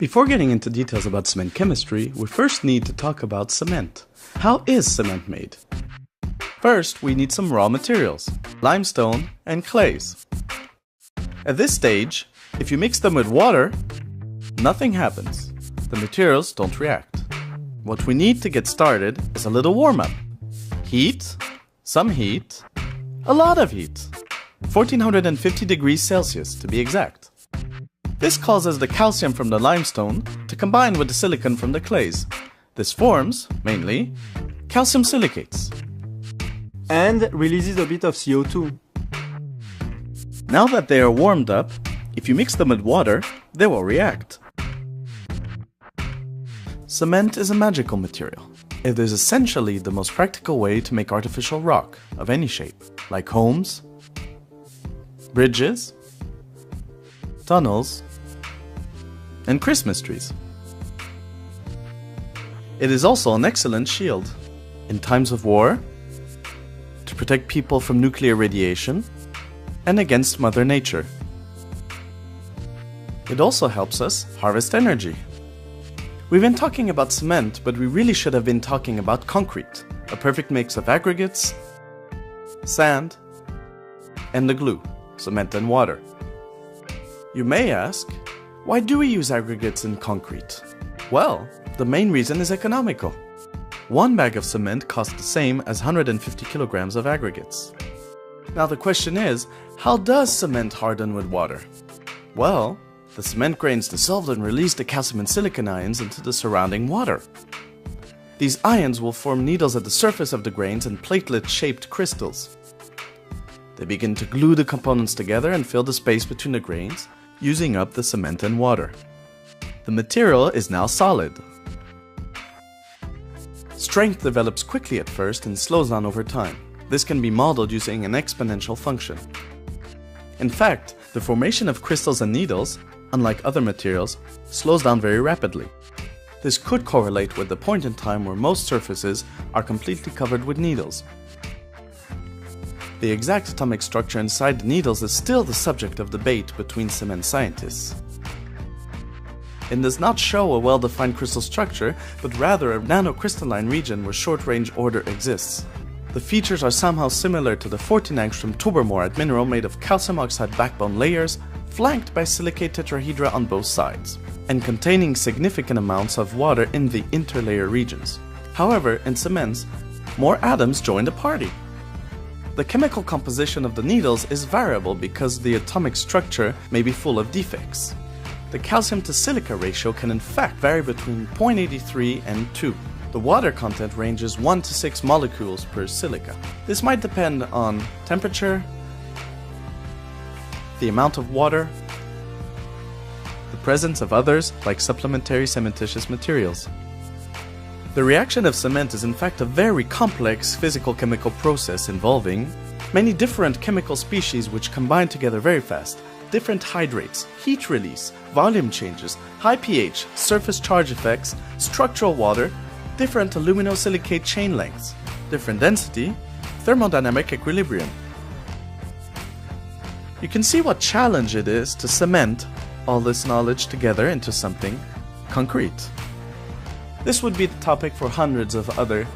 Before getting into details about cement chemistry, we first need to talk about cement. How is cement made? First, we need some raw materials, limestone and clays. At this stage, if you mix them with water, nothing happens. The materials don't react. What we need to get started is a little warm-up. Heat, some heat, a lot of heat. 1450 degrees Celsius to be exact. This causes the calcium from the limestone to combine with the silicon from the clays. This forms, mainly, calcium silicates. And releases a bit of CO2. Now that they are warmed up, if you mix them with water, they will react. Cement is a magical material. It is essentially the most practical way to make artificial rock of any shape, like homes, bridges, tunnels, and Christmas trees. It is also an excellent shield in times of war, to protect people from nuclear radiation, and against Mother Nature. It also helps us harvest energy. We've been talking about cement, but we really should have been talking about concrete, a perfect mix of aggregates, sand, and the glue, cement and water. You may ask, why do we use aggregates in concrete? Well, the main reason is economical. One bag of cement costs the same as 150 kilograms of aggregates. Now the question is, how does cement harden with water? Well, the cement grains dissolve and release the calcium and silicon ions into the surrounding water. These ions will form needles at the surface of the grains and platelet-shaped crystals. They begin to glue the components together and fill the space between the grains, using up the cement and water. The material is now solid. Strength develops quickly at first and slows down over time. This can be modeled using an exponential function. In fact, the formation of crystals and needles, unlike other materials, slows down very rapidly. This could correlate with the point in time where most surfaces are completely covered with needles. The exact atomic structure inside the needles is still the subject of debate between cement scientists. It does not show a well-defined crystal structure, but rather a nanocrystalline region where short-range order exists. The features are somehow similar to the 14-angstrom tubermorite mineral made of calcium oxide backbone layers, flanked by silicate tetrahedra on both sides, and containing significant amounts of water in the interlayer regions. However, in cements, more atoms join the party. The chemical composition of the needles is variable because the atomic structure may be full of defects. The calcium to silica ratio can in fact vary between 0.83 and 2. The water content ranges 1 to 6 molecules per silica. This might depend on temperature, the amount of water, the presence of others like supplementary cementitious materials. The reaction of cement is in fact a very complex physical-chemical process involving many different chemical species which combine together very fast, different hydrates, heat release, volume changes, high pH, surface charge effects, structural water, different aluminosilicate chain lengths, different density, thermodynamic equilibrium. You can see what challenge it is to cement all this knowledge together into something concrete. This would be the topic for hundreds of other